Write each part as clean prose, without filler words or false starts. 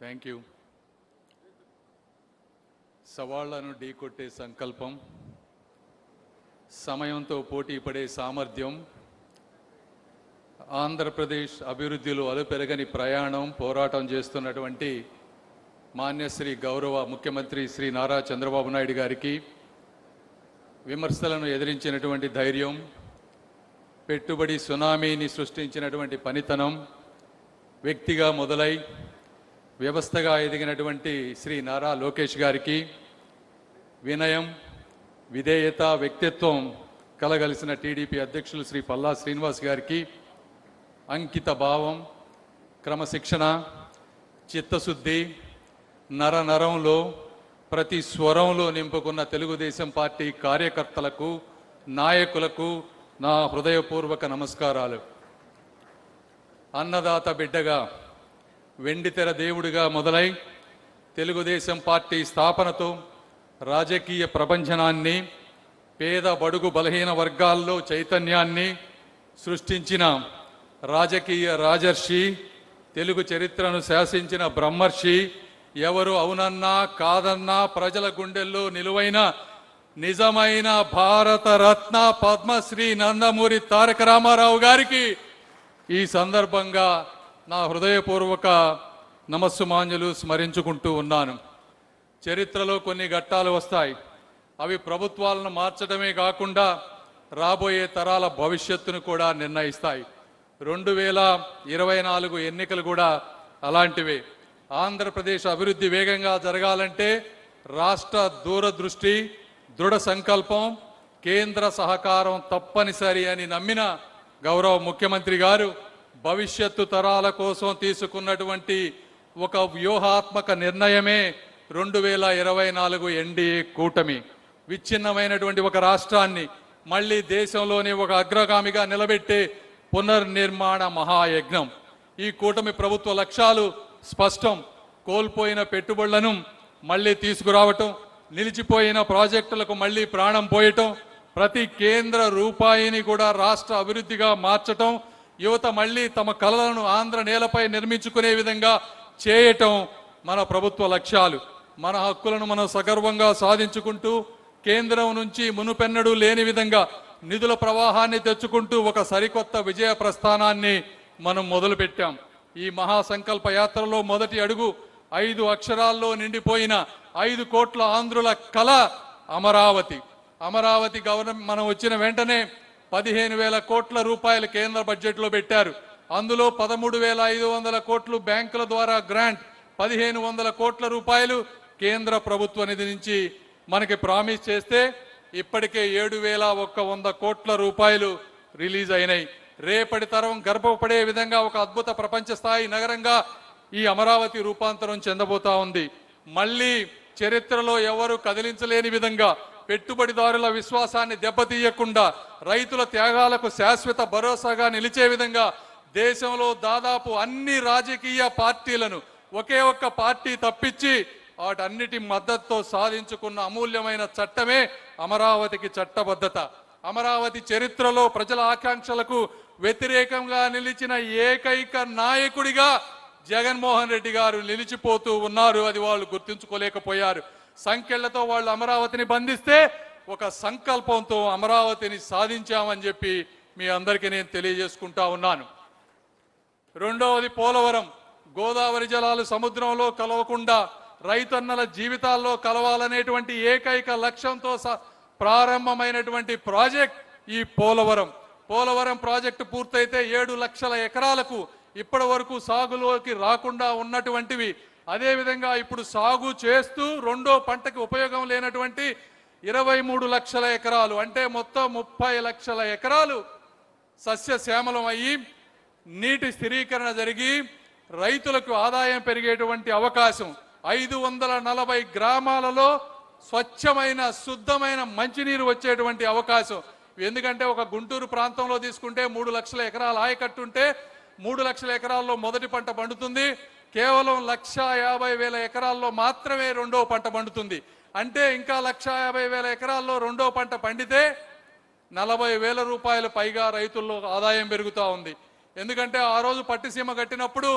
Thank you. సవాళ్లను ఢీకొట్టే సంకల్పం, సమయంతో పోటీ పడే సామర్థ్యం, ఆంధ్రప్రదేశ్ అభివృద్ధిలో అలుపెరగని ప్రయాణం పోరాటం చేస్తున్నటువంటి మాన్యశ్రీ గౌరవ ముఖ్యమంత్రి శ్రీ నారా చంద్రబాబు నాయుడు గారికి విమర్శలను ఎదిరించినటువంటి ధైర్యం, పెట్టుబడి సునామీని సృష్టించినటువంటి పనితనం, వ్యక్తిగా మొదలై వ్యవస్థగా ఎదిగినటువంటి శ్రీ నారా లోకేష్ గారికి వినయం, విధేయత, వ్యక్తిత్వం కలగలిసిన టీడీపీ అధ్యక్షులు శ్రీ పల్లా శ్రీనివాస్ గారికి అంకిత భావం, క్రమశిక్షణ, చిత్తశుద్ధి, నరంలో ప్రతి స్వరంలో నింపుకున్న తెలుగుదేశం పార్టీ కార్యకర్తలకు, నాయకులకు నా హృదయపూర్వక నమస్కారాలు. అన్నదాత బిడ్డగా, వెండితెర దేవుడిగా మొదలై తెలుగుదేశం పార్టీ స్థాపనతో రాజకీయ ప్రపంచనాన్ని, పేద బడుగు బలహీన వర్గాల్లో చైతన్యాన్ని సృష్టించిన రాజకీయ రాజర్షి, తెలుగు చరిత్రను శాసించిన బ్రహ్మర్షి, ఎవరు అవునన్నా కాదన్నా ప్రజల గుండెల్లో నిలువైన నిజమైన భారత రత్న పద్మశ్రీ నందమూరి తారక రామారావు గారికి ఈ సందర్భంగా నా హృదయపూర్వక నమస్సుమాంజలు స్మరించుకుంటూ ఉన్నాను. చరిత్రలో కొన్ని ఘట్టాలు వస్తాయి. అవి ప్రభుత్వాలను మార్చడమే కాకుండా రాబోయే తరాల భవిష్యత్తును కూడా నిర్ణయిస్తాయి. 2024 ఎన్నికలు కూడా అలాంటివే. ఆంధ్రప్రదేశ్ అభివృద్ధి వేగంగా జరగాలంటే రాష్ట్ర దూరదృష్టి, దృఢ సంకల్పం, కేంద్ర సహకారం తప్పనిసరి అని నమ్మిన గౌరవ ముఖ్యమంత్రి గారు భవిష్యత్తు తరాల కోసం తీసుకున్నటువంటి ఒక వ్యూహాత్మక నిర్ణయమే 2024 ఎన్డీఏ కూటమి. విచ్ఛిన్నమైనటువంటి ఒక రాష్ట్రాన్ని మళ్ళీ దేశంలోనే ఒక అగ్రగామిగా నిలబెట్టే పునర్నిర్మాణ మహాయజ్ఞం. ఈ కూటమి ప్రభుత్వ లక్ష్యాలు స్పష్టం. కోల్పోయిన పెట్టుబడులను మళ్ళీ తీసుకురావటం, నిలిచిపోయిన ప్రాజెక్టులకు మళ్ళీ ప్రాణం పోయటం, ప్రతి కేంద్ర రూపాయిని కూడా రాష్ట్ర అభివృద్ధిగా మార్చటం, యువత మళ్ళీ తమ కలలను ఆంధ్ర నేలపై నిర్మించుకునే విధంగా చేయటం మన ప్రభుత్వ లక్ష్యాలు. మన హక్కులను మనం సగర్వంగా సాధించుకుంటూ కేంద్రం నుంచి మునుపెన్నడూ లేని విధంగా నిధుల ప్రవాహాన్ని తెచ్చుకుంటూ ఒక సరికొత్త విజయ ప్రస్థానాన్ని మనం మొదలుపెట్టాం. ఈ మహాసంకల్ప యాత్రలో మొదటి అడుగు 5 అక్షరాల్లో నిండిపోయిన 5 కోట్ల ఆంధ్రుల కళ అమరావతి. అమరావతి గవర్నమెంట్ మనం వచ్చిన వెంటనే 15,000 కోట్ల రూపాయలు కేంద్ర బడ్జెట్లో పెట్టారు. అందులో 13,500 కోట్లు బ్యాంకుల ద్వారా గ్రాంట్, 1,500 కోట్ల రూపాయలు కేంద్ర ప్రభుత్వ నిధి నుంచి మనకి ప్రామిస్ చేస్తే ఇప్పటికే 7,100 కోట్ల రూపాయలు రిలీజ్ అయినాయి. రేపటి తరం గర్భపడే విధంగా ఒక అద్భుత ప్రపంచ స్థాయి నగరంగా ఈ అమరావతి రూపాంతరం చెందబోతా ఉంది. మళ్ళీ చరిత్రలో ఎవరు కదిలించలేని విధంగా, పెట్టుబడిదారుల విశ్వాసాన్ని దెబ్బతీయకుండా, రైతుల త్యాగాలకు శాశ్వత భరోసాగా నిలిచే విధంగా దేశంలో దాదాపు అన్ని రాజకీయ పార్టీలను ఒకే ఒక్క పార్టీ తప్పించి వాటన్నిటి మద్దతుతో సాధించుకున్న అమూల్యమైన చట్టమే అమరావతికి చట్టబద్ధత. అమరావతి చరిత్రలో ప్రజల ఆకాంక్షలకు వ్యతిరేకంగా నిలిచిన ఏకైక నాయకుడిగా జగన్మోహన్ రెడ్డి గారు నిలిచిపోతూ ఉన్నారు. అది వాళ్ళు గుర్తించుకోలేకపోయారు. సంఖ్యలతో వాళ్ళు అమరావతిని బంధిస్తే ఒక సంకల్పంతో అమరావతిని సాధించామని చెప్పి మీ అందరికీ నేను తెలియజేసుకుంటా ఉన్నాను. రెండవది పోలవరం. గోదావరి జలాలు సముద్రంలో కలవకుండా రైతన్నల జీవితాల్లో కలవాలనేటువంటి ఏకైక లక్ష్యంతో ప్రారంభమైనటువంటి ప్రాజెక్ట్ ఈ పోలవరం. పోలవరం ప్రాజెక్టు పూర్తయితే 7 లక్షల ఎకరాలకు ఇప్పటి వరకు సాగులోకి రాకుండా ఉన్నటువంటివి, అదేవిధంగా ఇప్పుడు సాగు చేస్తూ రెండో పంటకి ఉపయోగం లేనటువంటి 23 లక్షల ఎకరాలు, అంటే మొత్తం 30 లక్షల ఎకరాలు సస్యశ్యామలం అయ్యి నీటి స్థిరీకరణ జరిగి రైతులకు ఆదాయం పెరిగేటువంటి అవకాశం. 540 గ్రామాలలో స్వచ్ఛమైన శుద్ధమైన మంచినీరు వచ్చేటువంటి అవకాశం. ఎందుకంటే ఒక గుంటూరు ప్రాంతంలో తీసుకుంటే 3 లక్షల ఎకరాల ఆయకట్టు ఉంటే 3 లక్షల ఎకరాల్లో మొదటి పంట పండుతుంది. కేవలం 1,50,000 ఎకరాల్లో మాత్రమే రెండో పంట పండుతుంది. అంటే ఇంకా 1,50,000 ఎకరాల్లో రెండో పంట పండితే 40,000 రూపాయలు పైగా రైతుల్లో ఆదాయం పెరుగుతూ ఉంది. ఎందుకంటే ఆ రోజు పట్టిసీమ కట్టినప్పుడు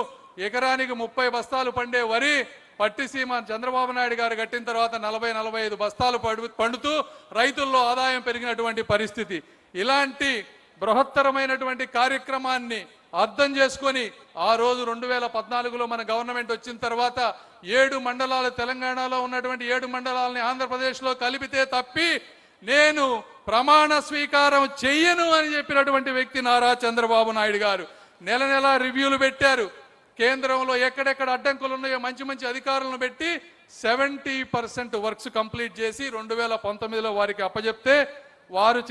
ఎకరానికి 30 బస్తాలు పండే వరి పట్టిసీమ చంద్రబాబు నాయుడు గారు కట్టిన తర్వాత 40-45 బస్తాలు పండుతూ రైతుల్లో ఆదాయం పెరిగినటువంటి పరిస్థితి. ఇలాంటి బృహత్తరమైనటువంటి కార్యక్రమాన్ని అర్థం చేసుకొని ఆ రోజు 2014లో మన గవర్నమెంట్ వచ్చిన తర్వాత 7 మండలాలు, తెలంగాణలో ఉన్నటువంటి 7 మండలాలని ఆంధ్రప్రదేశ్లో కలిపితే తప్పి నేను ప్రమాణ స్వీకారం చెయ్యను అని చెప్పినటువంటి వ్యక్తి నారా చంద్రబాబు నాయుడు గారు. నెల నెల రివ్యూలు పెట్టారు. కేంద్రంలో ఎక్కడెక్కడ అడ్డంకులు ఉన్నాయో మంచి మంచి అధికారులను పెట్టి 70% వర్క్స్ కంప్లీట్ చేసి 2019లో వారికి అప్పచెప్తే వారు